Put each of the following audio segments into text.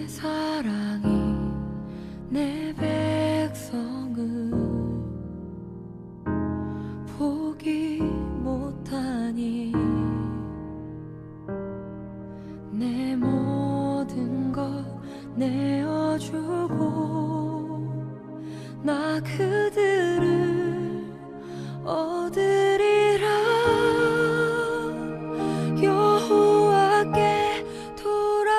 내 사랑이 내 백성을 포기 못하니 내 모든 것 내어주고 나 그들을 얻으리라. 여호와께 돌아가자.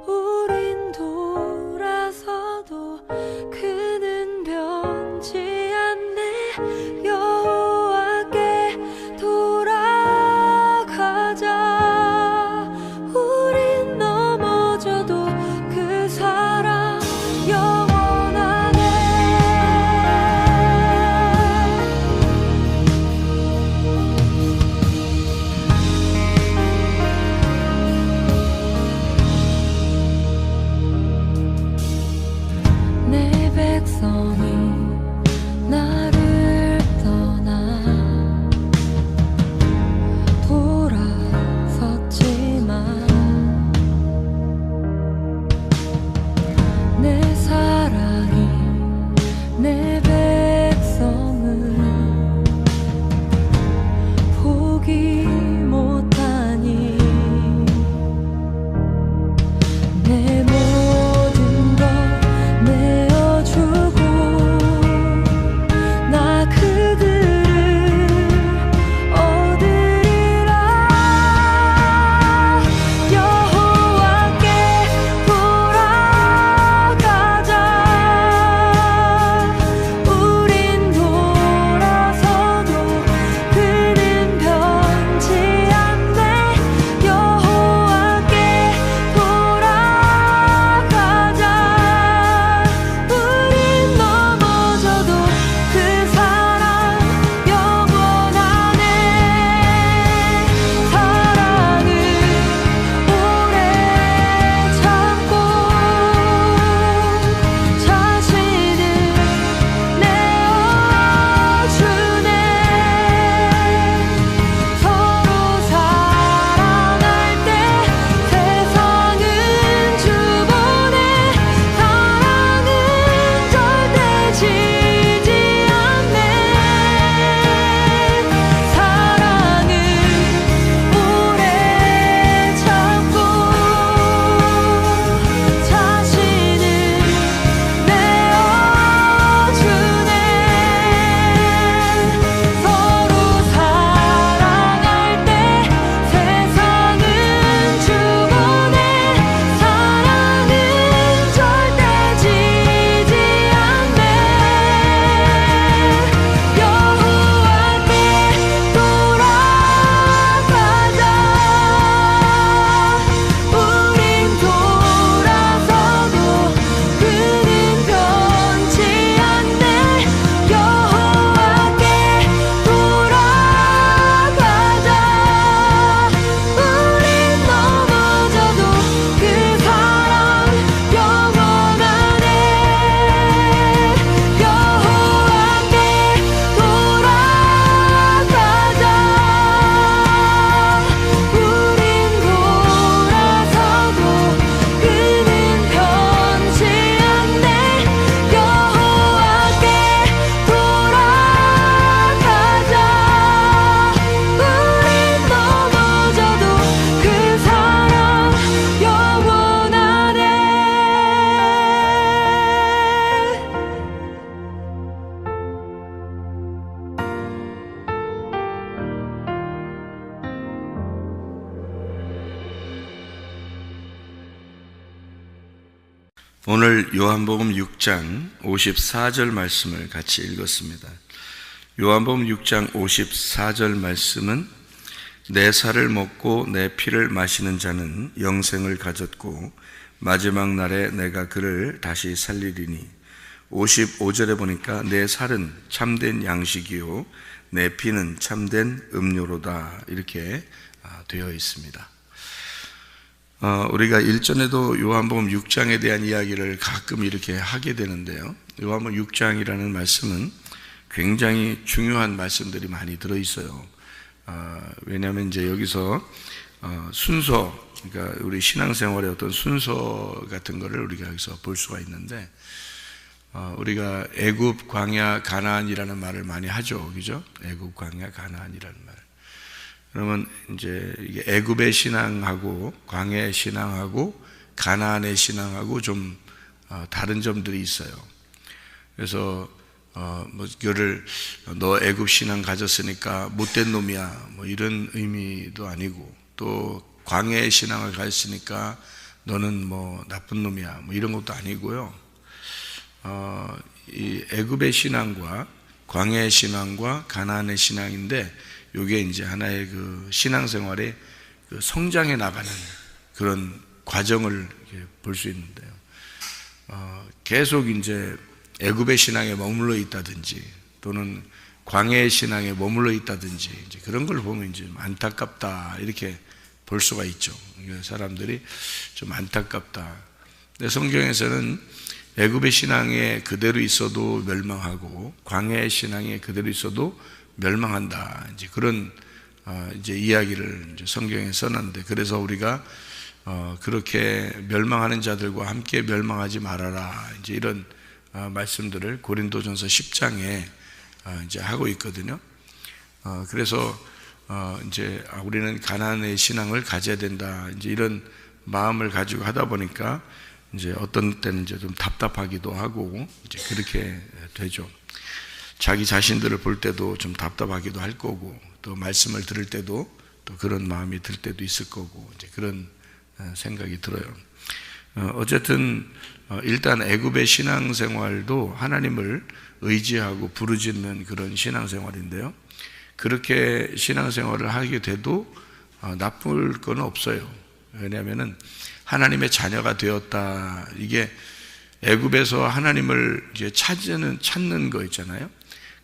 우린 돌아서도 그는 변치 않네. 여호와께 돌아가자. 우린 넘어져도 그 사랑 영원하네. 내 백성이 나를 떠나 돌아섰지만 내 사랑이 내 백성을 포기 못하니 내 모든 것 내어주고 나 그들을 얻으리라. 여호와께 돌아가자. 우린 돌아서도 그는 변치 않네. 여호와께 돌아가자. 우린 넘어져도 그 사랑 영원하네. 사랑은 오래 참고 자신을 내어주네. 서로 사랑할 때 세상은 주보네. 사랑은 절대 지지 않네. 사랑은 오래 참고 자신을 내어주네. 서로 사랑할 때 세상은 주보네. 사랑은 절대 지지 않네. 여호와께 돌아가자. 우린 돌아서도 그는 변치 않네. 여호와께 돌아가자. 우린 넘어져도 그 사랑 영원하네. 여호와께 돌아가자. 우린 돌아서도 그는 변치 않네. 여호와께 돌아가자. 우린 넘어져도 그 사랑 영원하네. 오늘 요한복음 6장 54절 말씀을 같이 읽었습니다. 요한복음 6장 54절 말씀은 내 살을 먹고 내 피를 마시는 자는 영생을 가졌고 마지막 날에 내가 그를 다시 살리리니 55절에 보니까 내 살은 참된 양식이요 내 피는 참된 음료로다 이렇게 되어 있습니다. 우리가 일전에도 요한복음 6장에 대한 이야기를 가끔 이렇게 하게 되는데요. 요한복음 6장이라는 말씀은 굉장히 중요한 말씀들이 많이 들어있어요. 왜냐하면 이제 여기서 순서, 그러니까 우리 신앙생활의 어떤 순서 같은 거를 우리가 여기서 볼 수가 있는데, 우리가 애굽, 광야, 가나안이라는 말을 많이 하죠, 그죠? 애굽, 광야, 가나안이라는 말. 그러면 이제 이게 애굽의 신앙하고 광야의 신앙하고 가나안의 신앙하고 좀 다른 점들이 있어요. 그래서 뭐 이거를 너 애굽 신앙 가졌으니까 못된 놈이야, 뭐 이런 의미도 아니고, 또 광야의 신앙을 가졌으니까 너는 뭐 나쁜 놈이야, 뭐 이런 것도 아니고요. 이 애굽의 신앙과 광야의 신앙과 가나안의 신앙인데, 이게 이제 하나의 그 신앙생활의 그 성장해 나가는 그런 과정을 볼 수 있는데요. 계속 이제 애굽의 신앙에 머물러 있다든지 또는 광야의 신앙에 머물러 있다든지 이제 그런 걸 보면 이제 안타깝다 이렇게 볼 수가 있죠. 사람들이 좀 안타깝다. 근데 성경에서는 애굽의 신앙에 그대로 있어도 멸망하고 광야의 신앙에 그대로 있어도 멸망한다. 이제 그런 이제 이야기를 이제 성경에 써놨는데, 그래서 우리가 그렇게 멸망하는 자들과 함께 멸망하지 말아라. 이제 이런 말씀들을 고린도전서 10장에 이제 하고 있거든요. 그래서 이제 우리는 가나안의 신앙을 가져야 된다. 이제 이런 마음을 가지고 하다 보니까 이제 어떤 때는 이제 좀 답답하기도 하고 이제 그렇게 되죠. 자기 자신들을 볼 때도 좀 답답하기도 할 거고, 또 말씀을 들을 때도 또 그런 마음이 들 때도 있을 거고, 이제 그런 생각이 들어요. 어쨌든 일단 애굽의 신앙생활도 하나님을 의지하고 부르짖는 그런 신앙생활인데요. 그렇게 신앙생활을 하게 돼도 나쁠 건 없어요. 왜냐하면은 하나님의 자녀가 되었다. 이게 애굽에서 하나님을 이제 찾는 거 있잖아요.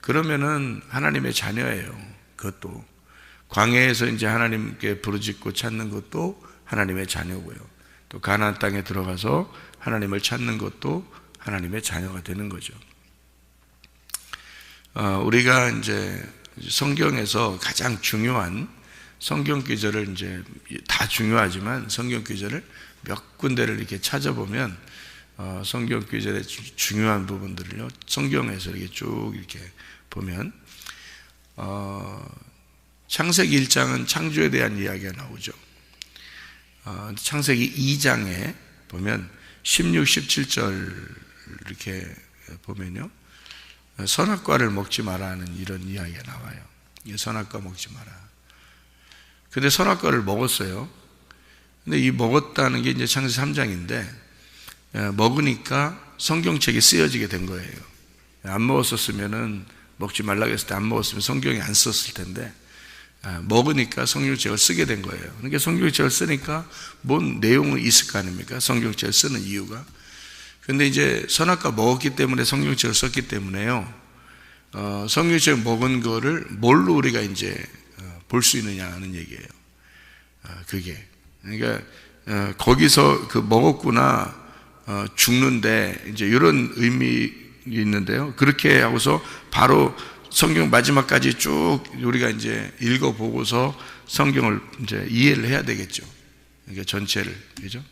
그러면은 하나님의 자녀예요. 그것도 광야에서 이제 하나님께 부르짖고 찾는 것도 하나님의 자녀고요. 또 가나안 땅에 들어가서 하나님을 찾는 것도 하나님의 자녀가 되는 거죠. 우리가 이제 성경에서 가장 중요한 성경 구절을 이제 다 중요하지만 성경 구절을 몇 군데를 이렇게 찾아보면 성경 구절의 중요한 부분들을요, 성경에서 이렇게 쭉 이렇게 보면 창세기 1장은 창조에 대한 이야기가 나오죠. 창세기 2장에 보면 16, 17절 이렇게 보면요, 선악과를 먹지 마라 하는 이런 이야기가 나와요. 선악과 먹지 마라. 근데 선악과를 먹었어요. 근데 이 먹었다는 게 이제 창세기 3장인데 먹으니까 성경책이 쓰여지게 된 거예요. 안 먹었었으면은, 먹지 말라고 했을 때 안 먹었으면 성경이 안 썼을 텐데 먹으니까 성경책을 쓰게 된 거예요. 그러니까 성경책을 쓰니까 뭔 내용은 있을 거 아닙니까? 성경책을 쓰는 이유가. 근데 이제 선악과 먹었기 때문에 성경책을 썼기 때문에요, 성경책을 먹은 거를 뭘로 우리가 이제 볼 수 있느냐 하는 얘기예요. 그게 그러니까 거기서 그 먹었구나, 죽는데 이제 이런 의미 있는데요. 그렇게 하고서 바로 성경 마지막까지 쭉 우리가 이제 읽어보고서 성경을 이제 이해를 해야 되겠죠. 그러니까 전체를, 그죠?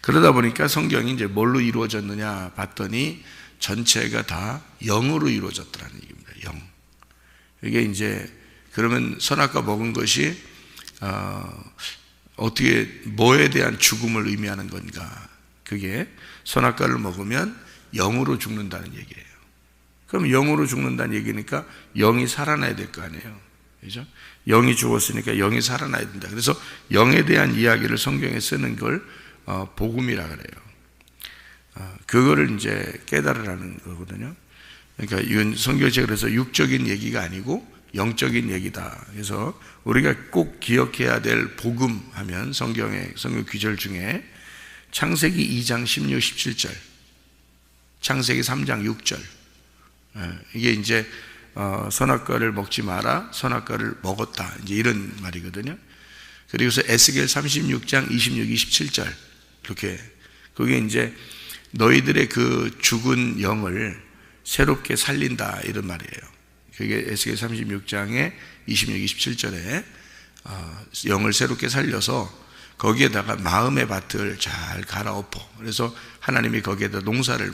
그러다 보니까 성경이 이제 뭘로 이루어졌느냐 봤더니 전체가 다 영으로 이루어졌다는 얘기입니다. 영. 이게 이제 그러면 선악과 먹은 것이 어떻게 뭐에 대한 죽음을 의미하는 건가? 그게 선악과를 먹으면 영으로 죽는다는 얘기예요. 그럼 영으로 죽는다는 얘기니까 영이 살아나야 될 거 아니에요. 그죠? 영이 죽었으니까 영이 살아나야 된다. 그래서 영에 대한 이야기를 성경에 쓰는 걸 복음이라 그래요. 그거를 이제 깨달으라는 거거든요. 그러니까 이건 성경책에 그래서 육적인 얘기가 아니고 영적인 얘기다. 그래서 우리가 꼭 기억해야 될 복음 하면 성경 구절 중에 창세기 2장 16, 17절, 창세기 3장 6절, 이게 이제 선악과를 먹지 마라, 선악과를 먹었다, 이제 이런 말이거든요. 그리고서 에스겔 36장 26, 27절, 그렇게 그게 이제 너희들의 그 죽은 영을 새롭게 살린다, 이런 말이에요. 그게 에스겔 36장에 26, 27절에 영을 새롭게 살려서 거기에다가 마음의 밭을 잘 갈아엎어. 그래서 하나님이 거기에다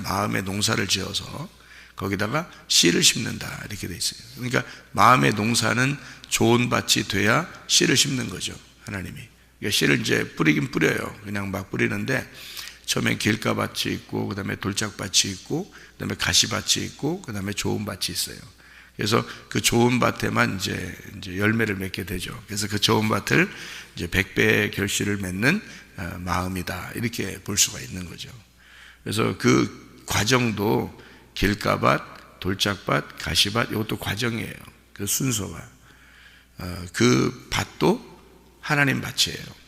마음의 농사를 지어서 거기다가 씨를 심는다 이렇게 돼 있어요. 그러니까 마음의 농사는 좋은 밭이 돼야 씨를 심는 거죠. 하나님이. 그러니까 씨를 이제 뿌리긴 뿌려요. 그냥 막 뿌리는데 처음엔 길가밭이 있고, 그 다음에 돌짝밭이 있고, 그 다음에 가시밭이 있고, 그 다음에 좋은 밭이 있어요. 그래서 그 좋은 밭에만 이제 열매를 맺게 되죠. 그래서 그 좋은 밭을 이제 100배의 결실을 맺는 마음이다 이렇게 볼 수가 있는 거죠. 그래서 그 과정도 길가밭, 돌짝밭, 가시밭 이것도 과정이에요. 그 순서가. 그 밭도 하나님 밭이에요.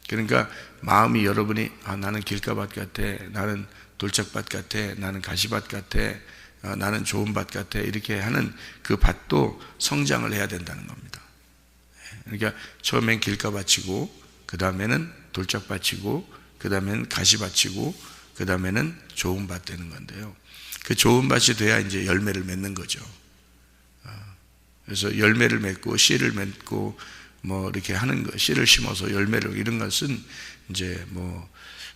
그러니까 마음이 여러분이 나는 길가밭 같아, 나는 돌짝밭 같아, 나는 가시밭 같아, 나는 좋은 밭 같아 이렇게 하는 그 밭도 성장을 해야 된다는 겁니다. 그러니까 처음엔 길가밭이고, 그 다음에는 돌짝밭이고, 그 다음에는 가시밭이고, 그 다음에는 좋은 밭 되는 건데요. 그 좋은 밭이 돼야 이제 열매를 맺는 거죠. 그래서 열매를 맺고 씨를 맺고 뭐 이렇게 하는 거, 씨를 심어서 열매를, 이런 것은 이제 뭐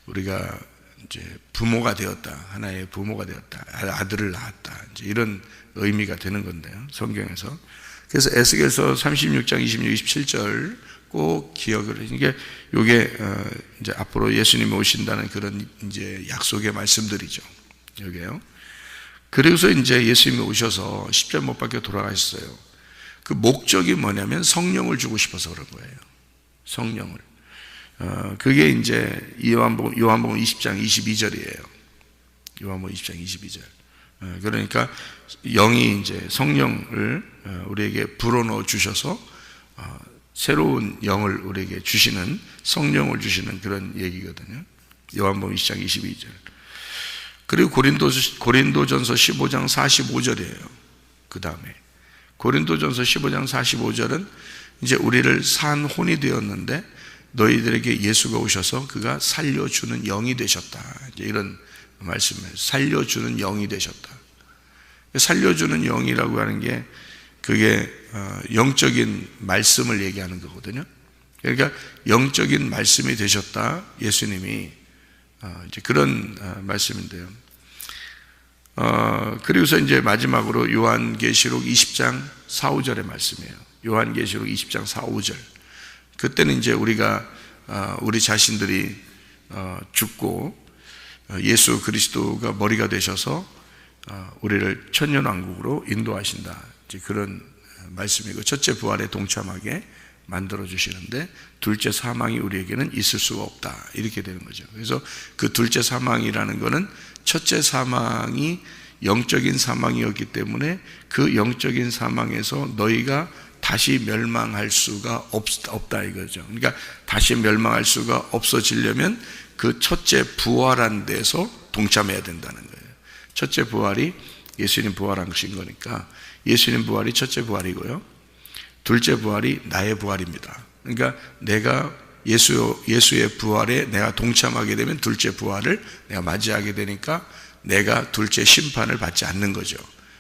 우리가 이제 부모가 되었다, 하나의 부모가 되었다, 아들을 낳았다, 이제 이런 의미가 되는 건데요, 성경에서. 그래서 에스겔서 36장 26, 27절 꼭 기억을 하시는 게, 요게 이제 앞으로 예수님이 오신다는 그런 이제 약속의 말씀들이죠. 여기에요. 그래서 이제 예수님이 오셔서 십자가 못 박혀 돌아가셨어요. 그 목적이 뭐냐면 성령을 주고 싶어서 그런 거예요. 성령을. 그게 이제 요한복음 20장 22절이에요. 요한복음 20장 22절. 그러니까 영이 이제 성령을 우리에게 불어넣어 주셔서 새로운 영을 우리에게 주시는, 성령을 주시는 그런 얘기거든요. 요한복음 20장 22절. 그리고 고린도전서 15장 45절이에요. 그 다음에 고린도전서 15장 45절은 이제 우리를 산 혼이 되었는데 너희들에게 예수가 오셔서 그가 살려주는 영이 되셨다, 이제 이런 말씀이에요. 살려주는 영이 되셨다. 살려주는 영이라고 하는 게 그게 영적인 말씀을 얘기하는 거거든요. 그러니까 영적인 말씀이 되셨다, 예수님이. 이제 그런 말씀인데요. 그리고서 이제 마지막으로 요한계시록 20장 4, 5절의 말씀이에요. 요한계시록 20장 4, 5절. 그때는 이제 우리가 우리 자신들이 죽고 예수 그리스도가 머리가 되셔서 우리를 천년왕국으로 인도하신다, 이제 그런 말씀이고, 첫째 부활에 동참하게 만들어 주시는데 둘째 사망이 우리에게는 있을 수가 없다, 이렇게 되는 거죠. 그래서 그 둘째 사망이라는 거는 첫째 사망이 영적인 사망이었기 때문에 그 영적인 사망에서 너희가 다시 멸망할 수가 없다 이거죠. 그러니까 다시 멸망할 수가 없어지려면 그 첫째 부활한 데서 동참해야 된다는 거예요. 첫째 부활이 예수님 부활하신 거니까 예수님 부활이 첫째 부활이고요, 둘째 부활이 나의 부활입니다. 그러니까 내가 예수의 부활에 내가 동참하게 되면 둘째 부활을 내가 맞이하게 되니까 내가 둘째 심판을 받지 않는 거죠.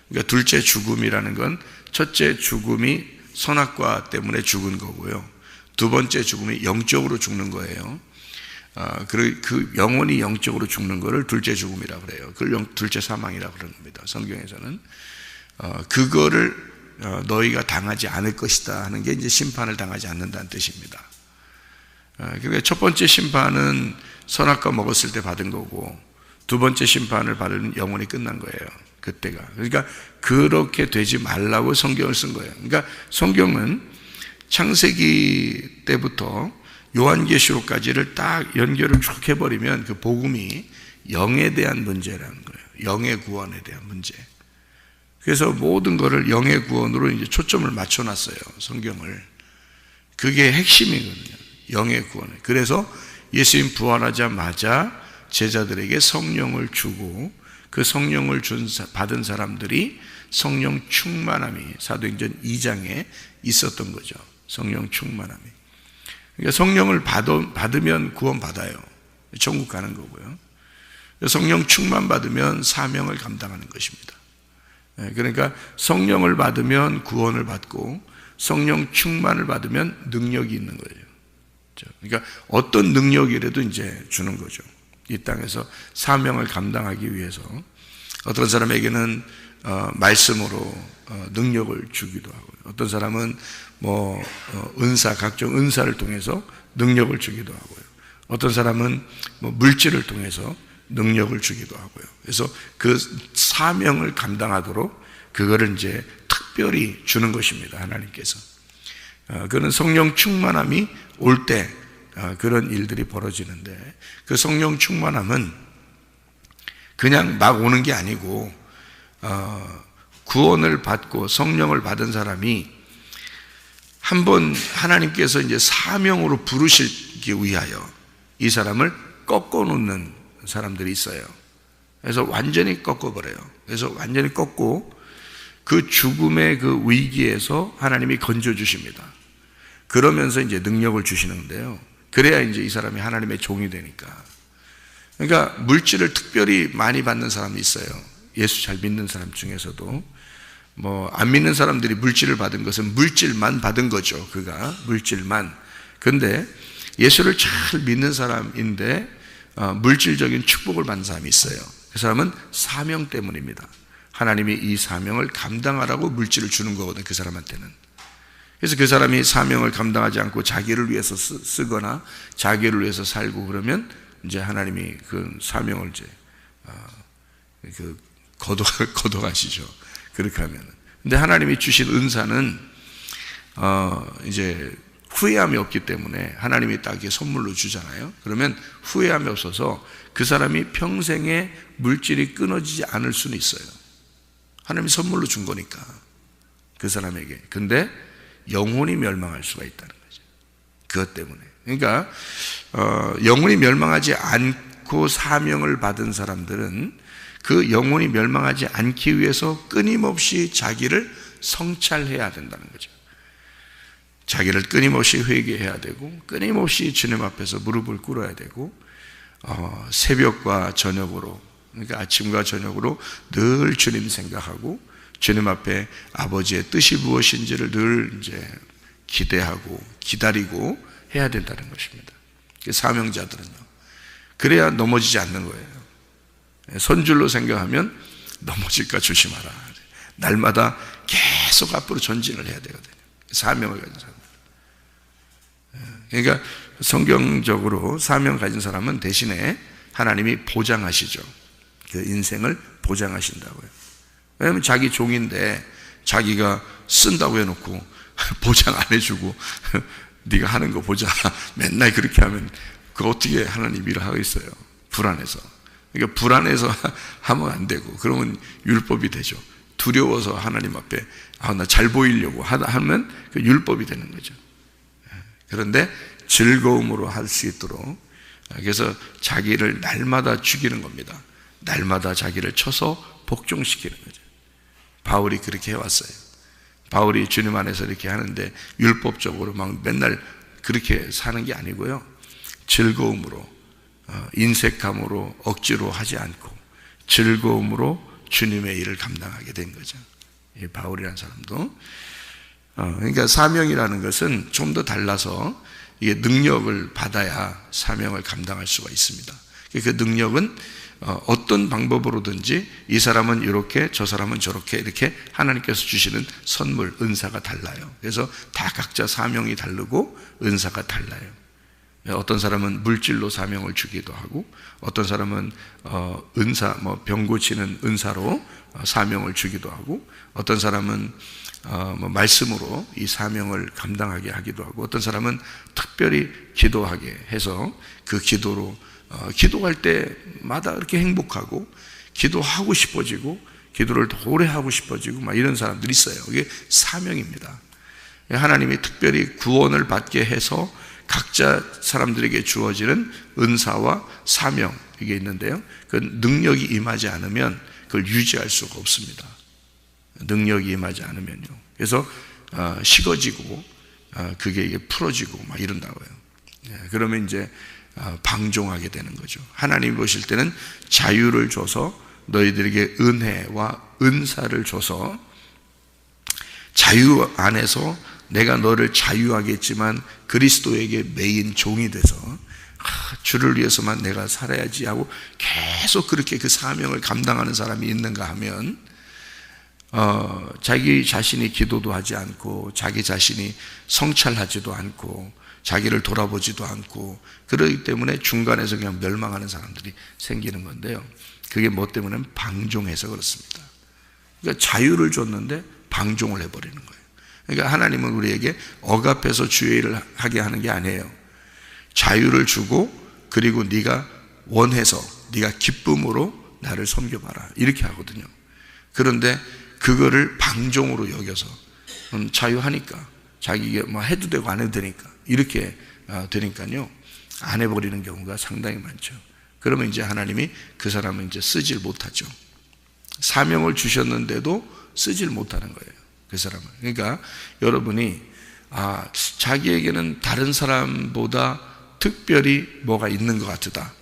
그러니까 둘째 죽음이라는 건 첫째 죽음이 선악과 때문에 죽은 거고요, 두 번째 죽음이 영적으로 죽는 거예요. 그 영혼이 영적으로 죽는 거를 둘째 죽음이라고 그래요. 그걸 둘째 사망이라고 그러는 겁니다, 성경에서는. 그거를 너희가 당하지 않을 것이다 하는 게 이제 심판을 당하지 않는다는 뜻입니다. 그러니까 첫 번째 심판은 선악과 먹었을 때 받은 거고, 두 번째 심판을 받은 영혼이 끝난 거예요, 그때가. 그러니까 그렇게 되지 말라고 성경을 쓴 거예요. 그러니까 성경은 창세기 때부터 요한계시록까지를 딱 연결을 쭉 해버리면 그 복음이 영에 대한 문제라는 거예요. 영의 구원에 대한 문제. 그래서 모든 것을 영의 구원으로 이제 초점을 맞춰놨어요, 성경을. 그게 핵심이거든요, 영의 구원에. 그래서 예수님 부활하자마자 제자들에게 성령을 주고, 그 성령을 받은 사람들이 성령 충만함이 사도행전 2장에 있었던 거죠. 성령 충만함이. 그러니까 성령을 받으면 구원받아요. 천국 가는 거고요. 성령 충만 받으면 사명을 감당하는 것입니다. 그러니까 성령을 받으면 구원을 받고, 성령 충만을 받으면 능력이 있는 거예요. 그러니까 어떤 능력이라도 이제 주는 거죠. 이 땅에서 사명을 감당하기 위해서 어떤 사람에게는 말씀으로 능력을 주기도 하고요. 어떤 사람은 은사, 각종 은사를 통해서 능력을 주기도 하고요. 어떤 사람은 물질을 통해서 능력을 주기도 하고요. 그래서 그 사명을 감당하도록 그거를 이제 특별히 주는 것입니다. 하나님께서. 그는 성령 충만함이 올 때 그런 일들이 벌어지는데, 그 성령 충만함은 그냥 막 오는 게 아니고 구원을 받고 성령을 받은 사람이 한번 하나님께서 이제 사명으로 부르시기 위하여 이 사람을 꺾어 놓는 사람들이 있어요. 그래서 완전히 꺾어버려요. 그래서 완전히 꺾고 그 죽음의 그 위기에서 하나님이 건져주십니다. 그러면서 이제 능력을 주시는데요. 그래야 이제 이 사람이 하나님의 종이 되니까. 그러니까 물질을 특별히 많이 받는 사람이 있어요. 예수 잘 믿는 사람 중에서도. 안 믿는 사람들이 물질을 받은 것은 물질만 받은 거죠. 그가 물질만. 근데 예수를 잘 믿는 사람인데 물질적인 축복을 받는 사람이 있어요. 그 사람은 사명 때문입니다. 하나님이 이 사명을 감당하라고 물질을 주는 거거든요. 그 사람한테는. 그래서 그 사람이 사명을 감당하지 않고 자기를 위해서 쓰거나 자기를 위해서 살고 그러면 이제 하나님이 그 사명을 이제 거둬가시죠. 그렇게 하면. 근데 하나님이 주신 은사는 이제 후회함이 없기 때문에 하나님이 딱 이렇게 선물로 주잖아요. 그러면 후회함이 없어서 그 사람이 평생에 물질이 끊어지지 않을 수는 있어요. 하나님이 선물로 준 거니까 그 사람에게. 근데 영혼이 멸망할 수가 있다는 거죠. 그것 때문에. 그러니까 영혼이 멸망하지 않고 사명을 받은 사람들은 그 영혼이 멸망하지 않기 위해서 끊임없이 자기를 성찰해야 된다는 거죠. 자기를 끊임없이 회개해야 되고 끊임없이 주님 앞에서 무릎을 꿇어야 되고 새벽과 저녁으로, 그러니까 아침과 저녁으로 늘 주님 생각하고 주님 앞에 아버지의 뜻이 무엇인지를 늘 이제 기대하고 기다리고 해야 된다는 것입니다. 사명자들은요. 그래야 넘어지지 않는 거예요. 선줄로 생각하면 넘어질까 조심하라. 날마다 계속 앞으로 전진을 해야 되거든요. 사명을 가진 사람. 그러니까 성경적으로 사명 가진 사람은 대신에 하나님이 보장하시죠. 그 인생을 보장하신다고요. 왜냐하면 자기 종인데 자기가 쓴다고 해놓고 보장 안 해주고 네가 하는 거 보자 맨날 그렇게 하면 그 어떻게 하나님 일을 하겠어요? 불안해서. 그러니까 불안해서 하면 안 되고, 그러면 율법이 되죠. 두려워서 하나님 앞에 나 잘 보이려고 하면 그 율법이 되는 거죠. 그런데 즐거움으로 할 수 있도록, 그래서 자기를 날마다 죽이는 겁니다. 날마다 자기를 쳐서 복종시키는 거죠. 바울이 그렇게 해왔어요. 바울이 주님 안에서 이렇게 하는데 율법적으로 막 맨날 그렇게 사는 게 아니고요. 즐거움으로, 인색함으로, 억지로 하지 않고 즐거움으로 주님의 일을 감당하게 된 거죠. 이 바울이라는 사람도. 그러니까 사명이라는 것은 좀 더 달라서 이게 능력을 받아야 사명을 감당할 수가 있습니다. 그 능력은 어떤 방법으로든지 이 사람은 이렇게 저 사람은 저렇게 이렇게 하나님께서 주시는 선물, 은사가 달라요. 그래서 다 각자 사명이 다르고 은사가 달라요. 어떤 사람은 물질로 사명을 주기도 하고 어떤 사람은 은사, 병 고치는 은사로 사명을 주기도 하고 어떤 사람은 말씀으로 이 사명을 감당하게 하기도 하고 어떤 사람은 특별히 기도하게 해서 그 기도로 기도할 때마다 이렇게 행복하고 기도하고 싶어지고 기도를 더 오래 하고 싶어지고 막 이런 사람들이 있어요. 이게 사명입니다. 하나님이 특별히 구원을 받게 해서 각자 사람들에게 주어지는 은사와 사명, 이게 있는데요. 그 능력이 임하지 않으면 그걸 유지할 수가 없습니다. 능력이 임하지 않으면요. 그래서 식어지고 그게 이게 풀어지고 막 이런다고요. 그러면 이제 방종하게 되는 거죠. 하나님이 보실 때는 자유를 줘서 너희들에게 은혜와 은사를 줘서 자유 안에서 내가 너를 자유하게 했지만 그리스도에게 매인 종이 돼서 주를 위해서만 내가 살아야지 하고 계속 그렇게 그 사명을 감당하는 사람이 있는가 하면 자기 자신이 기도도 하지 않고 자기 자신이 성찰하지도 않고 자기를 돌아보지도 않고 그러기 때문에 중간에서 그냥 멸망하는 사람들이 생기는 건데요. 그게 뭐 때문에? 방종해서 그렇습니다. 그러니까 자유를 줬는데 방종을 해버리는 거예요. 그러니까 하나님은 우리에게 억압해서 주의 일을 하게 하는 게 아니에요. 자유를 주고 그리고 네가 원해서 네가 기쁨으로 나를 섬겨봐라 이렇게 하거든요. 그런데 그거를 방종으로 여겨서 자유하니까 자기가 뭐 해도 되고 안 해도 되니까 이렇게 되니까요 안 해버리는 경우가 상당히 많죠. 그러면 이제 하나님이 그 사람은 이제 쓰질 못하죠. 사명을 주셨는데도 쓰질 못하는 거예요, 그 사람은. 그러니까 여러분이 자기에게는 다른 사람보다 특별히 뭐가 있는 것 같다,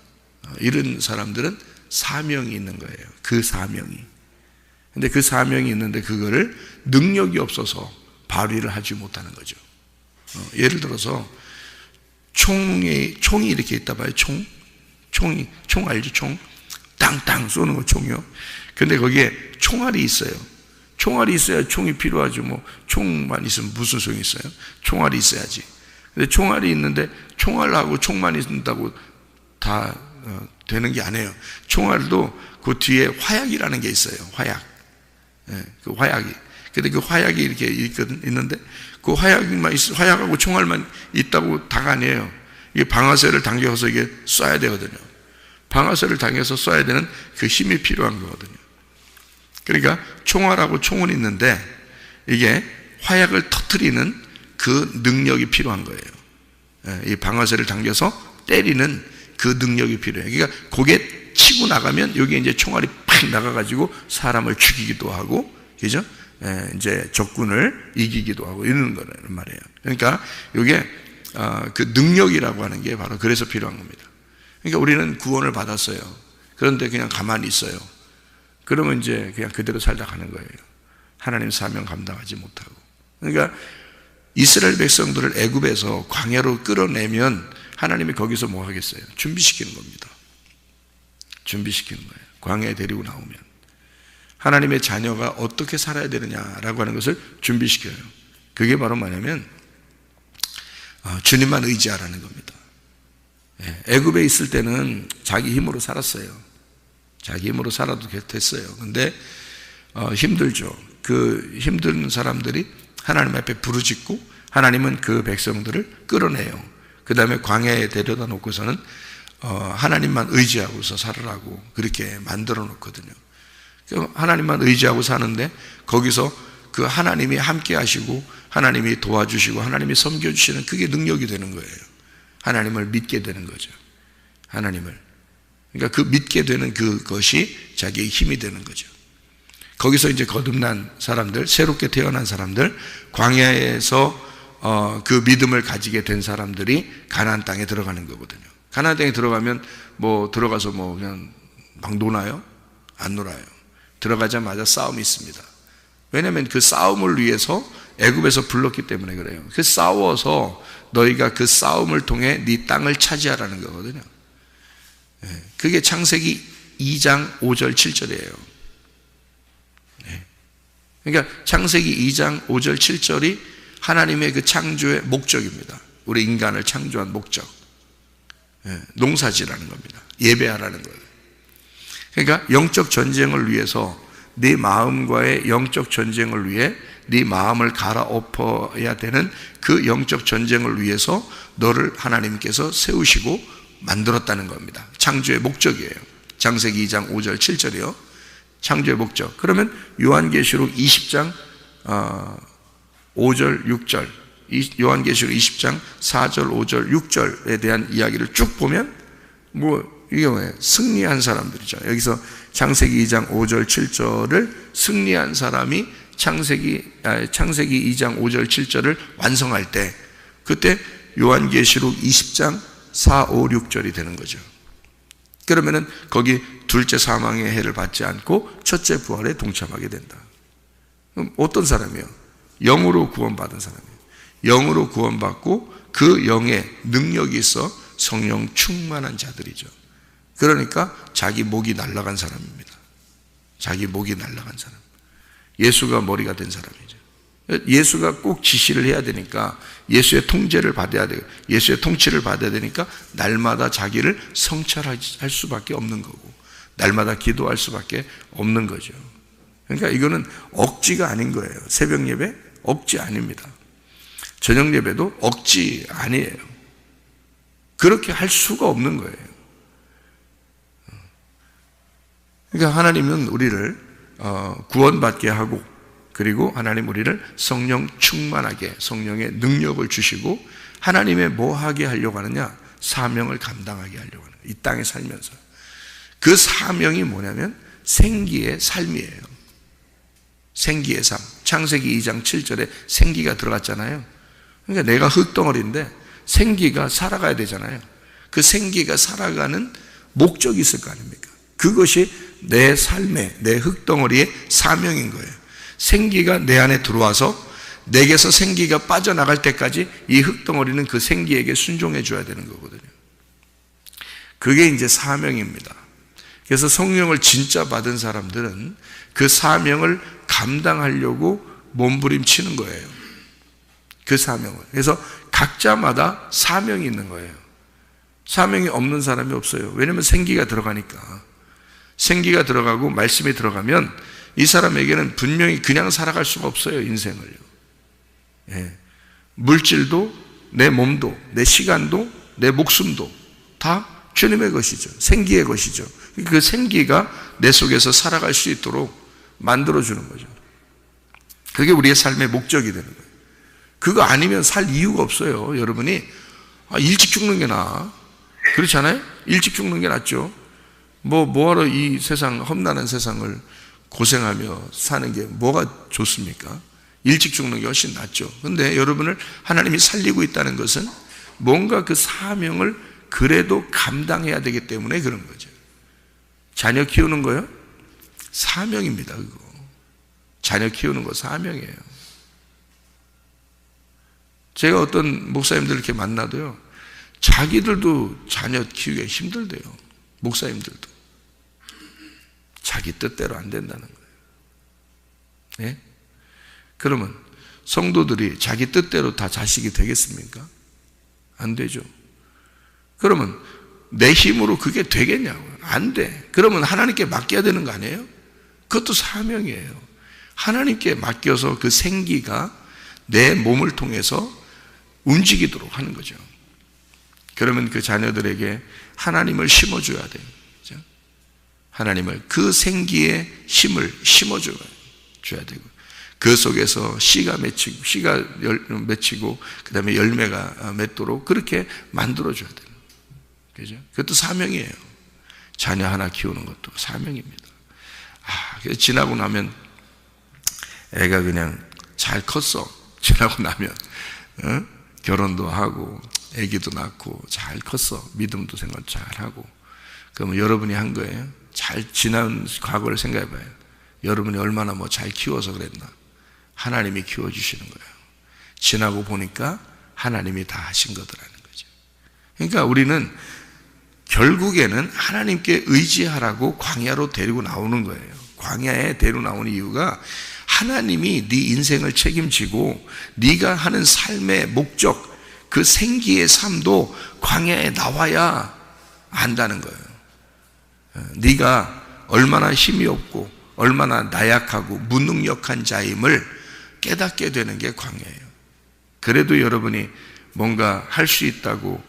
이런 사람들은 사명이 있는 거예요. 그 사명이. 근데 그 사명이 있는데 그거를 능력이 없어서 발휘를 하지 못하는 거죠. 예를 들어서 총이 이렇게 있다 봐요. 총 알죠? 총 땅땅 쏘는 거 총이요. 근데 거기에 총알이 있어요. 총알이 있어야 총이 필요하죠. 뭐 총만 있으면 무슨 소용이 있어요? 총알이 있어야지. 근데 총알이 있는데 총알하고 총만 있는다고 다 되는 게 아니에요. 총알도 그 뒤에 화약이라는 게 있어요. 화약. 그 화약이. 근데 그 화약이 이렇게 있는데 그 화약하고 총알만 있다고 다가 아니에요. 이게 방아쇠를 당겨서 이게 쏴야 되거든요. 방아쇠를 당겨서 쏴야 되는 그 힘이 필요한 거거든요. 그러니까 총알하고 총은 있는데 이게 화약을 터뜨리는 그 능력이 필요한 거예요. 이 방아쇠를 당겨서 때리는 그 능력이 필요해요. 그러니까 그게 치고 나가면 여기 이제 총알이 팍 나가가지고 사람을 죽이기도 하고, 그죠? 이제 적군을 이기기도 하고 이러는 거란 말이에요. 그러니까 이게 그 능력이라고 하는 게 바로 그래서 필요한 겁니다. 그러니까 우리는 구원을 받았어요. 그런데 그냥 가만히 있어요. 그러면 이제 그냥 그대로 살다 가는 거예요. 하나님 사명 감당하지 못하고. 그러니까 이스라엘 백성들을 애굽에서 광야로 끌어내면 하나님이 거기서 뭐 하겠어요? 준비시키는 겁니다. 준비시키는 거예요. 광야에 데리고 나오면 하나님의 자녀가 어떻게 살아야 되느냐라고 하는 것을 준비시켜요. 그게 바로 뭐냐면 주님만 의지하라는 겁니다. 애굽에 있을 때는 자기 힘으로 살았어요. 자기 힘으로 살아도 됐어요. 근데 힘들죠. 그 힘든 사람들이 하나님 앞에 부르짖고 하나님은 그 백성들을 끌어내요. 그 다음에 광야에 데려다 놓고서는 하나님만 의지하고서 살으라고 그렇게 만들어 놓거든요. 하나님만 의지하고 사는데 거기서 그 하나님이 함께 하시고 하나님이 도와주시고 하나님이 섬겨주시는 그게 능력이 되는 거예요. 하나님을 믿게 되는 거죠. 하나님을. 그러니까 그 믿게 되는 그것이 자기의 힘이 되는 거죠. 거기서 이제 거듭난 사람들, 새롭게 태어난 사람들, 광야에서 그 믿음을 가지게 된 사람들이 가나안 땅에 들어가는 거거든요. 가나안 땅에 들어가면 뭐 들어가서 뭐 그냥 막 노나요? 안 놀아요. 들어가자마자 싸움이 있습니다. 왜냐하면 그 싸움을 위해서 애굽에서 불렀기 때문에 그래요. 그 싸워서 너희가 그 싸움을 통해 네 땅을 차지하라는 거거든요. 그게 창세기 2장 5절 7절이에요. 그러니까 창세기 2장 5절 7절이 하나님의 그 창조의 목적입니다. 우리 인간을 창조한 목적. 농사지라는 겁니다. 예배하라는 거예요. 그러니까 영적 전쟁을 위해서 네 마음과의 영적 전쟁을 위해 네 마음을 갈아엎어야 되는 그 영적 전쟁을 위해서 너를 하나님께서 세우시고 만들었다는 겁니다. 창조의 목적이에요. 창세기 2장 5절 7절이요. 창조의 목적. 그러면 요한계시록 20장 5절 6절, 요한계시록 20장 4절 5절 6절에 대한 이야기를 쭉 보면 이게 뭐예요? 승리한 사람들이죠. 여기서 창세기 2장 5절 7절을 승리한 사람이 창세기 2장 5절 7절을 완성할 때 그때 요한계시록 20장 4, 5, 6절이 되는 거죠. 그러면은 거기 둘째 사망의 해를 받지 않고 첫째 부활에 동참하게 된다. 그럼 어떤 사람이요? 영으로 구원받은 사람이에요. 영으로 구원받고 그 영의 능력이 있어 성령 충만한 자들이죠. 그러니까 자기 목이 날아간 사람입니다. 자기 목이 날아간 사람. 예수가 머리가 된 사람이죠. 예수가 꼭 지시를 해야 되니까, 예수의 통제를 받아야 돼요. 예수의 통치를 받아야 되니까 날마다 자기를 성찰할 수밖에 없는 거고, 날마다 기도할 수밖에 없는 거죠. 그러니까 이거는 억지가 아닌 거예요. 새벽 예배 억지 아닙니다. 저녁 예배도 억지 아니에요. 그렇게 할 수가 없는 거예요. 그러니까 하나님은 우리를 구원받게 하고, 그리고 하나님 우리를 성령 충만하게, 성령의 능력을 주시고, 하나님의 뭐 하게 하려고 하느냐? 사명을 감당하게 하려고 하는 거예요. 이 땅에 살면서. 그 사명이 뭐냐면 생기의 삶이에요. 생기의 삶. 창세기 2장 7절에 생기가 들어갔잖아요. 그러니까 내가 흙덩어리인데 생기가 살아가야 되잖아요. 그 생기가 살아가는 목적이 있을 거 아닙니까? 그것이 내 삶의, 내 흙덩어리의 사명인 거예요. 생기가 내 안에 들어와서 내게서 생기가 빠져나갈 때까지 이 흙덩어리는 그 생기에게 순종해 줘야 되는 거거든요. 그게 이제 사명입니다. 그래서 성령을 진짜 받은 사람들은 그 사명을 감당하려고 몸부림치는 거예요. 그 사명을. 그래서 각자마다 사명이 있는 거예요. 사명이 없는 사람이 없어요. 왜냐하면 생기가 들어가니까. 생기가 들어가고 말씀이 들어가면 이 사람에게는 분명히 그냥 살아갈 수가 없어요. 인생을요. 예. 물질도, 내 몸도, 내 시간도, 내 목숨도 다 주님의 것이죠. 생기의 것이죠. 그 생기가 내 속에서 살아갈 수 있도록 만들어주는 거죠. 그게 우리의 삶의 목적이 되는 거예요. 그거 아니면 살 이유가 없어요. 여러분이 일찍 죽는 게 나아. 그렇지 않아요? 일찍 죽는 게 낫죠. 뭐하러 이 세상, 험난한 세상을 고생하며 사는 게 뭐가 좋습니까? 일찍 죽는 게 훨씬 낫죠. 그런데 여러분을 하나님이 살리고 있다는 것은 뭔가 그 사명을 그래도 감당해야 되기 때문에 그런 거죠. 자녀 키우는 거요? 사명입니다. 그거. 자녀 키우는 거 사명이에요. 제가 어떤 목사님들 이렇게 만나도요, 자기들도 자녀 키우기가 힘들대요. 목사님들도. 자기 뜻대로 안 된다는 거예요. 네? 그러면 성도들이 자기 뜻대로 다 자식이 되겠습니까? 안 되죠. 그러면 내 힘으로 그게 되겠냐고요? 안 돼. 그러면 하나님께 맡겨야 되는 거 아니에요? 그것도 사명이에요. 하나님께 맡겨서 그 생기가 내 몸을 통해서 움직이도록 하는 거죠. 그러면 그 자녀들에게 하나님을 심어줘야 돼요. 그렇죠? 하나님을, 그 생기의 힘을 심어줘야 되고, 그 속에서 씨가 맺히고, 그 다음에 열매가 맺도록 그렇게 만들어줘야 돼요. 그죠? 그것도 사명이에요. 자녀 하나 키우는 것도 사명입니다. 그래서 지나고 나면 애가 그냥 잘 컸어. 지나고 나면, 결혼도 하고, 아기도 낳고, 잘 컸어. 믿음도 생각 잘 하고. 그러면 여러분이 한 거예요. 잘 지난 과거를 생각해 봐요. 여러분이 얼마나 잘 키워서 그랬나. 하나님이 키워주시는 거예요. 지나고 보니까 하나님이 다 하신 거더라는 거죠. 그러니까 우리는 결국에는 하나님께 의지하라고 광야로 데리고 나오는 거예요. 광야에 데리고 나오는 이유가 하나님이 네 인생을 책임지고 네가 하는 삶의 목적, 그 생기의 삶도 광야에 나와야 안다는 거예요. 네가 얼마나 힘이 없고 얼마나 나약하고 무능력한 자임을 깨닫게 되는 게 광야예요. 그래도 여러분이 뭔가 할 수 있다고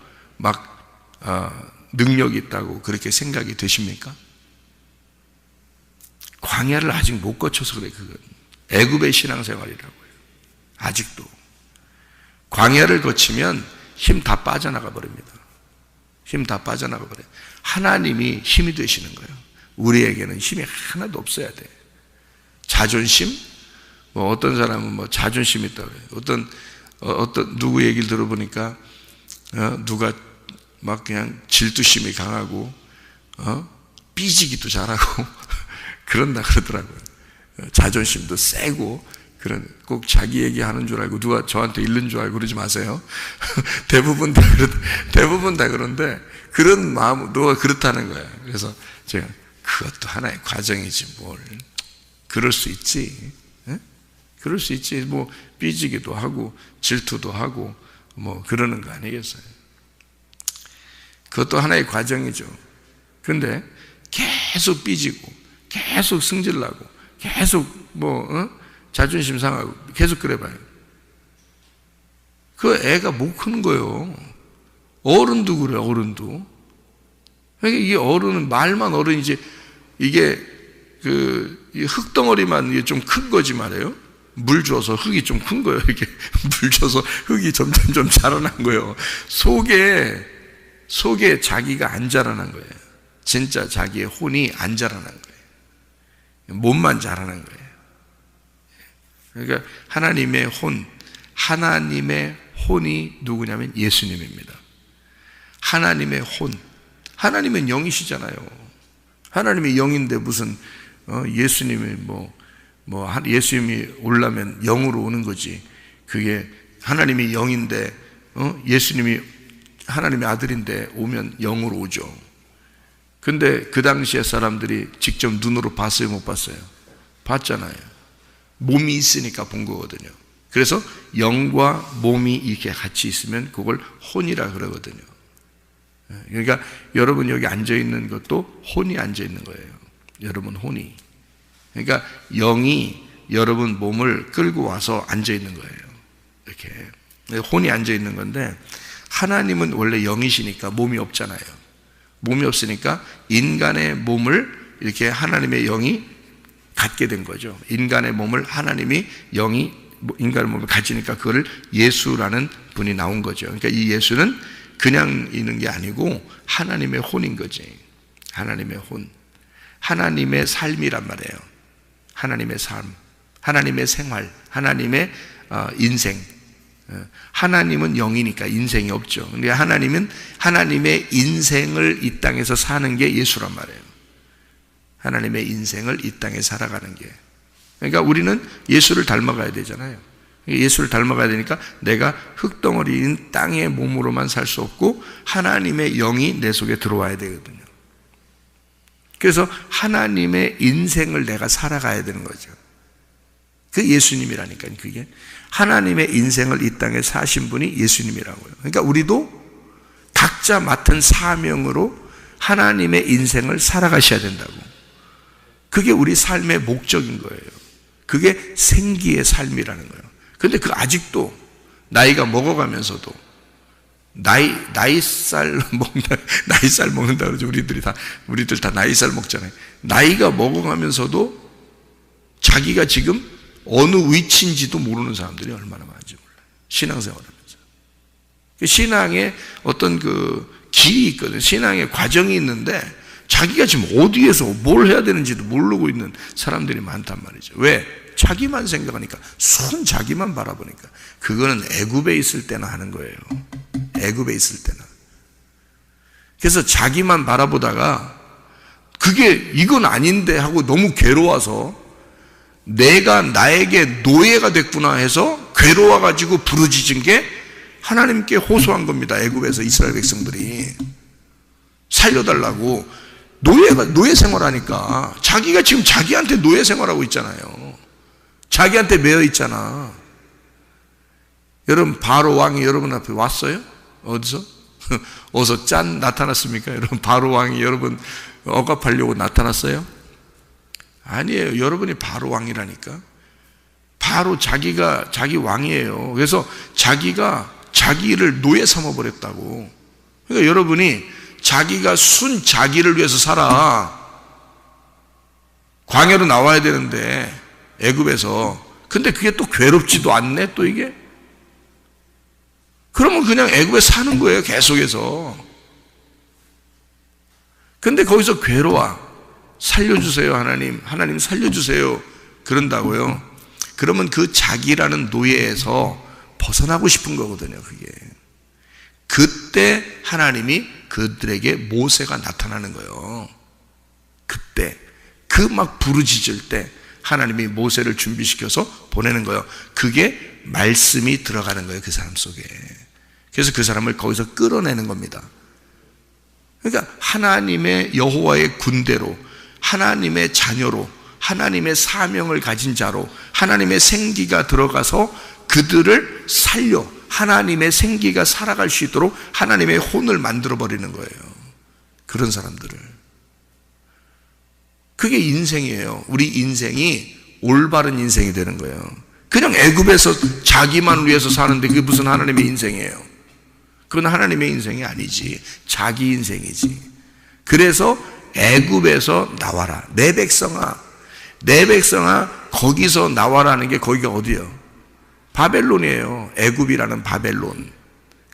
능력이 있다고 그렇게 생각이 되십니까? 광야를 아직 못 거쳐서 그래. 그건 애굽의 신앙생활이라고요. 아직도 광야를 거치면 힘 다 빠져나가 버립니다. 힘 다 빠져나가 버려요. 하나님이 힘이 되시는 거예요. 우리에게는 힘이 하나도 없어야 돼. 자존심? 어떤 사람은 자존심이 있다고 해요. 어떤 누구 얘기를 들어보니까 누가 그냥 질투심이 강하고 삐지기도 잘하고 그런다 그러더라고요. 자존심도 세고 그런 꼭 자기 얘기하는 줄 알고 누가 저한테 읽는 줄 알고 그러지 마세요. 대부분 다 그런데 그런 마음, 누가 그렇다는 거예요. 그래서 제가 그것도 하나의 과정이지 뭘. 그럴 수 있지. 예? 그럴 수 있지. 뭐 삐지기도 하고 질투도 하고 뭐 그러는 거 아니겠어요. 그것도 하나의 과정이죠. 근데 계속 삐지고 계속 승질나고 계속 자존심 상하고 계속 그래봐요. 그 애가 못 크는 거예요. 어른도 그래요. 어른도. 그러니까 이게 어른은 말만 어른이지 이게 이 흙덩어리만 이게 좀 큰 거지 말이에요. 물 줘서 흙이 좀 큰 거예요. 이게 물 줘서 흙이 점점 좀 자라난 거예요. 속에 자기가 안 자라난 거예요. 진짜 자기의 혼이 안 자라난 거예요. 몸만 자라난 거예요. 그러니까 하나님의 혼이 누구냐면 예수님입니다. 하나님의 혼. 하나님은 영이시잖아요. 하나님이 영인데 무슨 예수님이 예수님이 오려면 영으로 오는 거지. 그게 하나님이 영인데 예수님이 하나님의 아들인데 오면 영으로 오죠. 근데 그 당시에 사람들이 직접 눈으로 봤어요, 못 봤어요? 봤잖아요. 몸이 있으니까 본 거거든요. 그래서 영과 몸이 이렇게 같이 있으면 그걸 혼이라 그러거든요. 그러니까 여러분 여기 앉아 있는 것도 혼이 앉아 있는 거예요. 여러분 혼이. 그러니까 영이 여러분 몸을 끌고 와서 앉아 있는 거예요. 이렇게 혼이 앉아 있는 건데, 하나님은 원래 영이시니까 몸이 없잖아요. 몸이 없으니까 인간의 몸을 이렇게 하나님의 영이 갖게 된 거죠. 인간의 몸을 하나님이 영이 인간의 몸을 가지니까 그거를 예수라는 분이 나온 거죠. 그러니까 이 예수는 그냥 있는 게 아니고 하나님의 혼인 거지. 하나님의 혼. 하나님의 삶이란 말이에요. 하나님의 삶, 하나님의 생활, 하나님의 인생. 하나님은 영이니까 인생이 없죠. 근데 하나님은 하나님의 인생을 이 땅에서 사는 게 예수란 말이에요. 하나님의 인생을 이 땅에 살아가는 게. 그러니까 우리는 예수를 닮아가야 되잖아요. 예수를 닮아가야 되니까 내가 흙덩어리인 땅의 몸으로만 살 수 없고 하나님의 영이 내 속에 들어와야 되거든요. 그래서 하나님의 인생을 내가 살아가야 되는 거죠. 그 예수님이라니까요. 그게 하나님의 인생을 이 땅에 사신 분이 예수님이라고요. 그러니까 우리도 각자 맡은 사명으로 하나님의 인생을 살아가셔야 된다고. 그게 우리 삶의 목적인 거예요. 그게 생기의 삶이라는 거예요. 근데 그 아직도 나이가 먹어가면서도 나이살 먹는다 그러죠. 우리들 다 나이살 먹잖아요. 나이가 먹어가면서도 자기가 지금 어느 위치인지도 모르는 사람들이 얼마나 많은지 몰라요. 신앙생활하면서. 신앙에 어떤 길이 있거든요. 신앙의 과정이 있는데 자기가 지금 어디에서 뭘 해야 되는지도 모르고 있는 사람들이 많단 말이죠. 왜? 자기만 생각하니까, 순 자기만 바라보니까. 그거는 애굽에 있을 때나 하는 거예요. 애굽에 있을 때나. 그래서 자기만 바라보다가 그게 이건 아닌데 하고 너무 괴로워서 내가 나에게 노예가 됐구나 해서 괴로워가지고 부르짖은 게 하나님께 호소한 겁니다. 애굽에서 이스라엘 백성들이 살려달라고. 노예 생활하니까 자기가 지금 자기한테 노예 생활하고 있잖아요. 자기한테 매여 있잖아. 여러분 바로 왕이 여러분 앞에 왔어요? 어디서? 어디서 짠 나타났습니까? 여러분 바로 왕이 여러분 억압하려고 나타났어요? 아니에요. 여러분이 바로 왕이라니까. 바로 자기가 자기 왕이에요. 그래서 자기가 자기를 노예 삼아버렸다고. 그러니까 여러분이 자기가 순 자기를 위해서 살아. 광야로 나와야 되는데 애굽에서. 근데 그게 또 괴롭지도 않네 또 이게. 그러면 그냥 애굽에 사는 거예요. 계속해서. 근데 거기서 괴로워. 살려주세요 하나님. 하나님 살려주세요. 그런다고요. 그러면 그 자기라는 노예에서 벗어나고 싶은 거거든요. 그게. 그때 하나님이 그들에게 모세가 나타나는 거예요. 그때 그 막 부르짖을 때 하나님이 모세를 준비시켜서 보내는 거예요. 그게 말씀이 들어가는 거예요, 그 사람 속에. 그래서 그 사람을 거기서 끌어내는 겁니다. 그러니까 하나님의 여호와의 군대로, 하나님의 자녀로, 하나님의 사명을 가진 자로 하나님의 생기가 들어가서 그들을 살려 하나님의 생기가 살아갈 수 있도록 하나님의 혼을 만들어버리는 거예요. 그런 사람들을. 그게 인생이에요. 우리 인생이 올바른 인생이 되는 거예요. 그냥 애굽에서 자기만 위해서 사는데 그게 무슨 하나님의 인생이에요? 그건 하나님의 인생이 아니지. 자기 인생이지. 그래서 애굽에서 나와라. 내 백성아, 내 백성아, 거기서 나와라는 게 거기가 어디예요? 바벨론이에요. 애굽이라는 바벨론.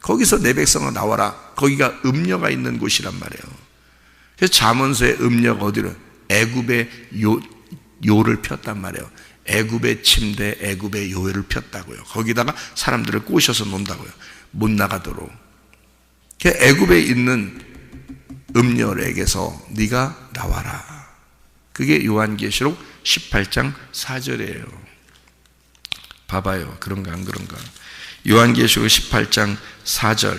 거기서 내 백성아 나와라. 거기가 음녀가 있는 곳이란 말이에요. 그래서 잠언서의 음녀가 어디로? 애굽의 요를 폈단 말이에요. 애굽의 침대, 애굽의 요를 폈다고요. 거기다가 사람들을 꼬셔서 논다고요. 못 나가도록. 애굽에 있는 음녀에게서 네가 나와라. 그게 요한계시록 18장 4절이에요. 봐봐요. 그런가 안 그런가. 요한계시록 18장 4절.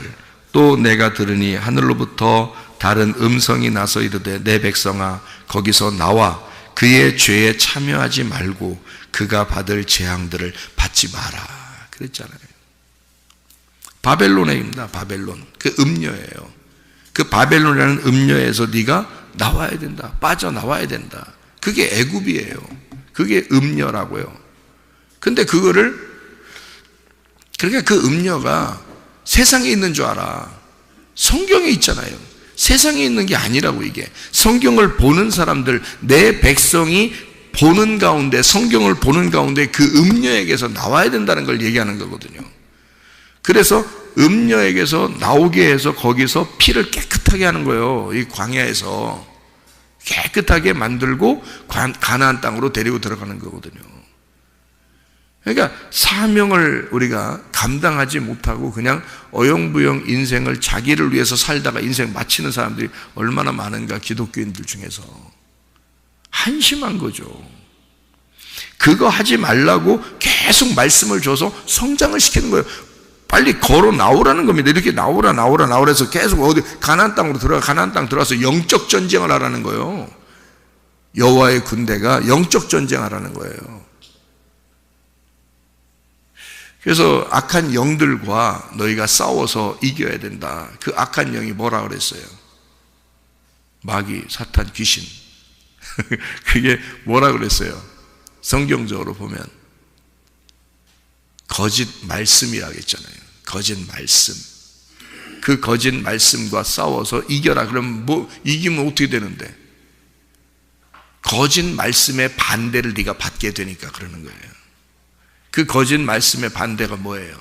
또 내가 들으니 하늘로부터 다른 음성이 나서 이르되 내 백성아 거기서 나와 그의 죄에 참여하지 말고 그가 받을 재앙들을 받지 마라. 그랬잖아요. 바벨론입니다. 바벨론. 그 음녀예요. 그 바벨론이라는 음녀에서 네가 나와야 된다. 빠져나와야 된다. 그게 애굽이에요. 그게 음녀라고요. 근데 그거를, 그러니까 그 음녀가 세상에 있는 줄 알아. 성경에 있잖아요. 세상에 있는 게 아니라고. 이게 성경을 보는 사람들, 내 백성이 보는 가운데, 성경을 보는 가운데 그 음녀에게서 나와야 된다는 걸 얘기하는 거거든요. 그래서 음녀에게서 나오게 해서 거기서 피를 깨끗하게 하는 거예요. 이 광야에서 깨끗하게 만들고 가나안 땅으로 데리고 들어가는 거거든요. 그러니까 사명을 우리가 감당하지 못하고 그냥 어영부영 인생을 자기를 위해서 살다가 인생 마치는 사람들이 얼마나 많은가. 기독교인들 중에서 한심한 거죠. 그거 하지 말라고 계속 말씀을 줘서 성장을 시키는 거예요. 빨리 걸어 나오라는 겁니다. 이렇게 나오라 해서 계속 어디 가나안 땅으로 들어가, 가나안 땅 들어가서 영적 전쟁을 하라는 거예요. 여호와의 군대가 영적 전쟁하라는 거예요. 그래서 악한 영들과 너희가 싸워서 이겨야 된다. 그 악한 영이 뭐라 그랬어요? 마귀, 사탄, 귀신. 그게 뭐라 그랬어요? 성경적으로 보면 거짓 말씀이라고 했잖아요. 거짓 말씀. 그 거짓 말씀과 싸워서 이겨라. 그럼 뭐 이기면 어떻게 되는데? 거짓 말씀의 반대를 네가 받게 되니까 그러는 거예요. 그 거짓 말씀의 반대가 뭐예요?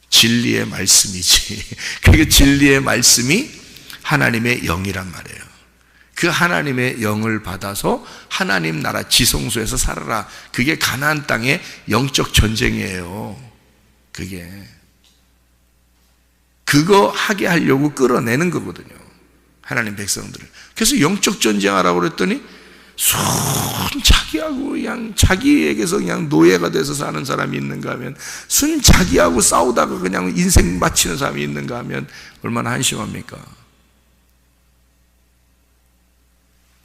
진리의 말씀이지. 그게 진리의 말씀이 하나님의 영이란 말이에요. 그 하나님의 영을 받아서 하나님 나라 지성소에서 살아라. 그게 가나안 땅의 영적 전쟁이에요. 그거 하게 하려고 끌어내는 거거든요. 하나님 백성들을. 그래서 영적 전쟁하라고 그랬더니 순자기하고 그냥 자기에게서 그냥 노예가 돼서 사는 사람이 있는가 하면, 순자기하고 싸우다가 그냥 인생 마치는 사람이 있는가 하면 얼마나 한심합니까?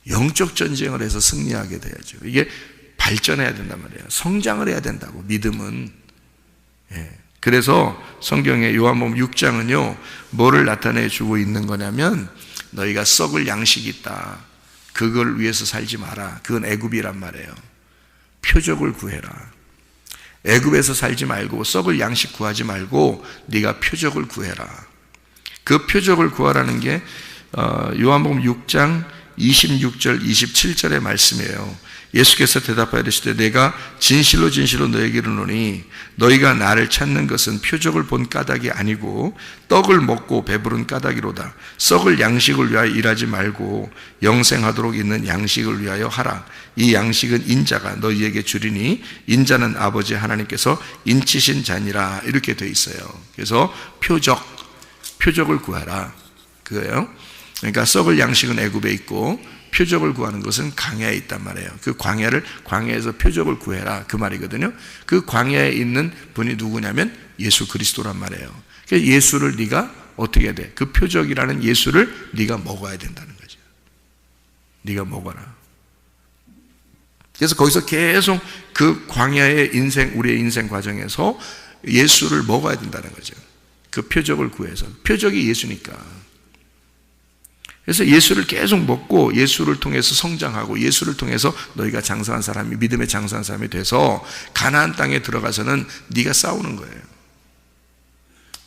영적 전쟁을 해서 승리하게 돼야죠. 이게 발전해야 된단 말이에요. 성장을 해야 된다고. 믿음은. 그래서 성경의 요한복음 6장은요 뭐를 나타내 주고 있는 거냐면, 너희가 썩을 양식이 있다. 그걸 위해서 살지 마라. 그건 애굽이란 말이에요. 표적을 구해라. 애굽에서 살지 말고 썩을 양식 구하지 말고 네가 표적을 구해라. 그 표적을 구하라는 게 요한복음 6장 26절 27절의 말씀이에요. 예수께서 대답하여 이르시되 내가 진실로 진실로 너에게 이르노니 너희가 나를 찾는 것은 표적을 본 까닭이 아니고 떡을 먹고 배부른 까닭이로다. 썩을 양식을 위하여 일하지 말고 영생하도록 있는 양식을 위하여 하라. 이 양식은 인자가 너희에게 주리니 인자는 아버지 하나님께서 인치신 자니라. 이렇게 돼 있어요. 그래서 표적을 구하라 그거예요. 그러니까 썩을 양식은 애굽에 있고 표적을 구하는 것은 광야에 있단 말이에요. 그 광야에서 표적을 구해라 그 말이거든요. 그 광야에 있는 분이 누구냐면 예수 그리스도란 말이에요. 그래서 예수를 네가 어떻게 해야 돼? 그 표적이라는 예수를 네가 먹어야 된다는 거죠. 네가 먹어라. 그래서 거기서 계속 그 광야의 우리의 인생 과정에서 예수를 먹어야 된다는 거죠. 그 표적을 구해서. 표적이 예수니까. 그래서 예수를 계속 먹고 예수를 통해서 성장하고 예수를 통해서 너희가 장성한 사람이, 믿음의 장성한 사람이 돼서 가나안 땅에 들어가서는 네가 싸우는 거예요.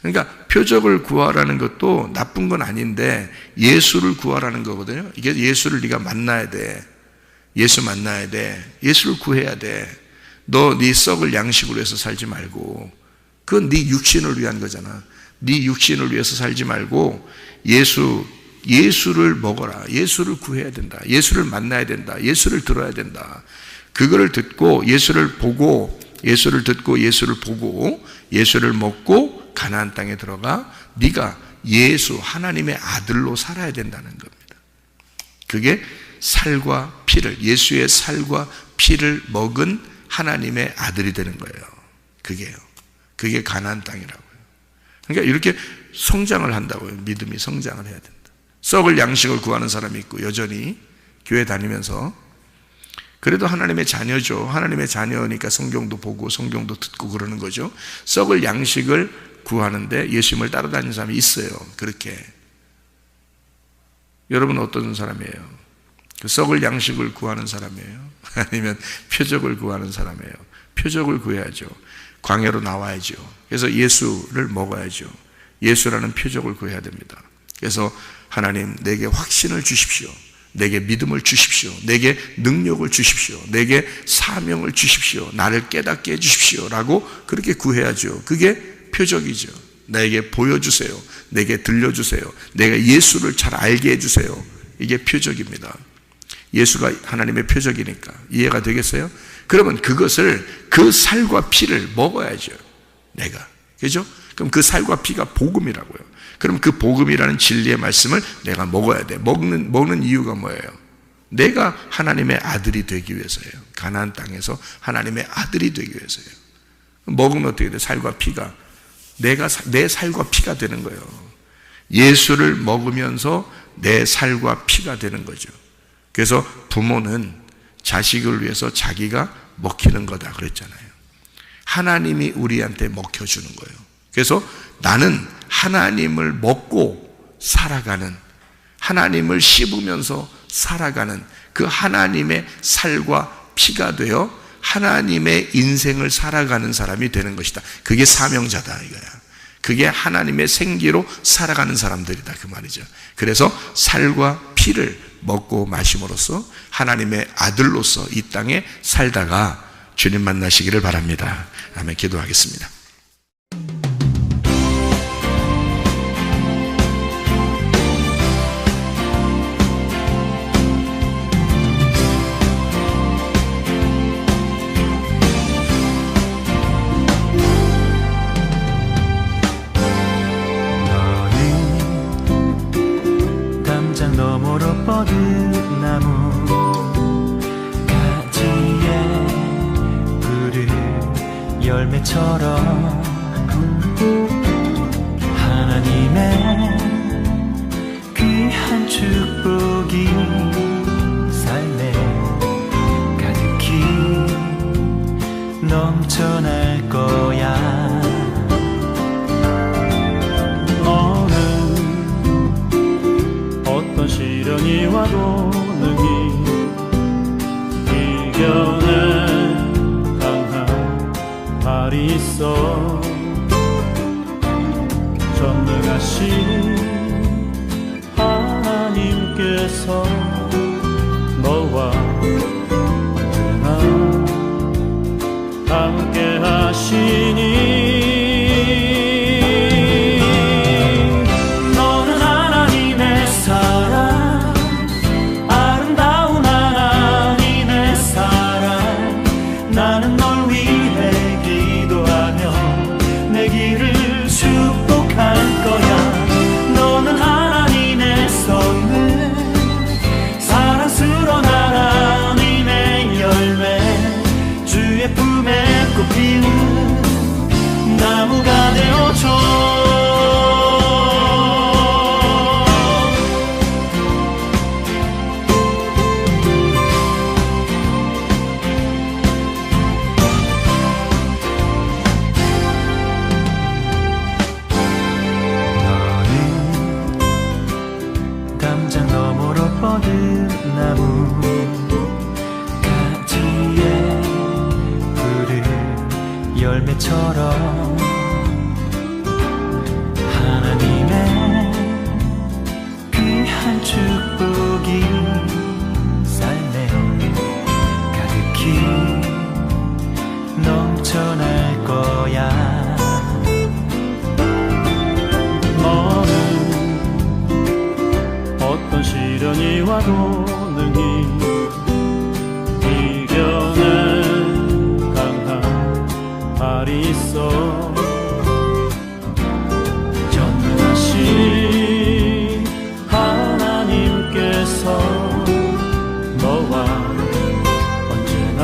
그러니까 표적을 구하라는 것도 나쁜 건 아닌데 예수를 구하라는 거거든요. 이게 예수를 네가 만나야 돼. 예수 만나야 돼. 예수를 구해야 돼. 너 네 썩을 양식으로 해서 살지 말고, 그건 네 육신을 위한 거잖아. 네 육신을 위해서 살지 말고 예수를 먹어라. 예수를 구해야 된다. 예수를 만나야 된다. 예수를 들어야 된다. 그거를 듣고 예수를 보고, 예수를 듣고 예수를 보고 예수를 먹고 가나안 땅에 들어가 네가 예수 하나님의 아들로 살아야 된다는 겁니다. 그게 살과 피를, 예수의 살과 피를 먹은 하나님의 아들이 되는 거예요. 그게 가나안 땅이라고요. 그러니까 이렇게 성장을 한다고요. 믿음이 성장을 해야 된다. 썩을 양식을 구하는 사람이 있고 여전히 교회 다니면서 그래도 하나님의 자녀죠. 하나님의 자녀니까 성경도 보고 성경도 듣고 그러는 거죠. 썩을 양식을 구하는데 예수님을 따라다니는 사람이 있어요. 그렇게. 여러분은 어떤 사람이에요? 그 썩을 양식을 구하는 사람이에요? 아니면 표적을 구하는 사람이에요? 표적을 구해야죠. 광야로 나와야죠. 그래서 예수를 먹어야죠. 예수라는 표적을 구해야 됩니다. 그래서 하나님 내게 확신을 주십시오. 내게 믿음을 주십시오. 내게 능력을 주십시오. 내게 사명을 주십시오. 나를 깨닫게 해주십시오. 라고 그렇게 구해야죠. 그게 표적이죠. 나에게 보여주세요. 내게 들려주세요. 내가 예수를 잘 알게 해주세요. 이게 표적입니다. 예수가 하나님의 표적이니까. 이해가 되겠어요? 그러면 그것을, 그 살과 피를 먹어야죠. 내가. 그죠? 그럼 그 살과 피가 복음이라고요. 그럼 그 복음이라는 진리의 말씀을 내가 먹어야 돼. 먹는 이유가 뭐예요? 내가 하나님의 아들이 되기 위해서예요. 가나안 땅에서 하나님의 아들이 되기 위해서예요. 먹으면 어떻게 돼? 살과 피가. 내 살과 피가 되는 거예요. 예수를 먹으면서 내 살과 피가 되는 거죠. 그래서 부모는 자식을 위해서 자기가 먹히는 거다 그랬잖아요. 하나님이 우리한테 먹혀주는 거예요. 그래서 나는 하나님을 먹고 살아가는, 하나님을 씹으면서 살아가는 그 하나님의 살과 피가 되어 하나님의 인생을 살아가는 사람이 되는 것이다. 그게 사명자다 이거야. 그게 하나님의 생기로 살아가는 사람들이다 그 말이죠. 그래서 살과 피를 먹고 마심으로써 하나님의 아들로서 이 땅에 살다가 주님 만나시기를 바랍니다. 아멘. 기도하겠습니다. 너머로 뻗은 나무 가지에 푸른 열매처럼 하나님의 귀한 축복이 삶에 가득히 넘쳐날 거야. 어떤 시련이 와도 능히 이겨낼 강한 발이 있어. 전능하신 하나님께서 너와 언제나 함께 하시니 광장 너머로 뻗은 나무 가지에 푸른 열매처럼 하나님의 귀한 축복이 삶에 가득히 넘쳐날 거야. 너는 어떤 시련이 와도 능히 이겨낸 강한 발이 있어. 전능하신 하나님께서 너와 언제나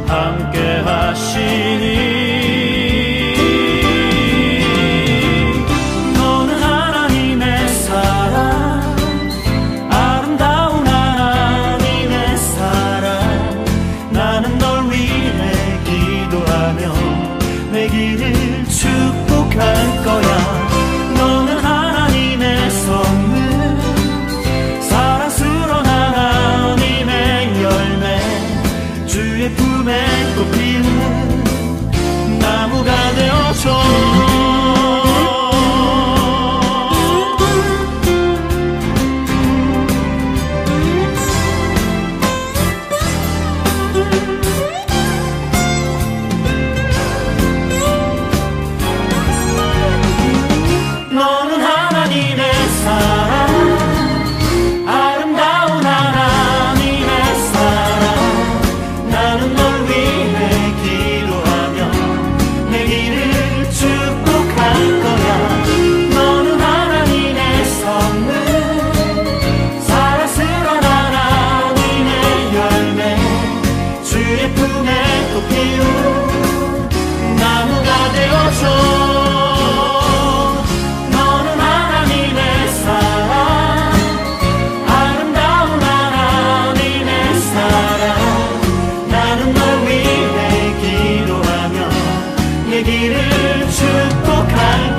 함께 하시니 축복할 거야. 너는 하나님의 선물, 사랑스러운 하나님의 열매, 주의 품에 꽃피는 나무가 되어줘. 길을 축복할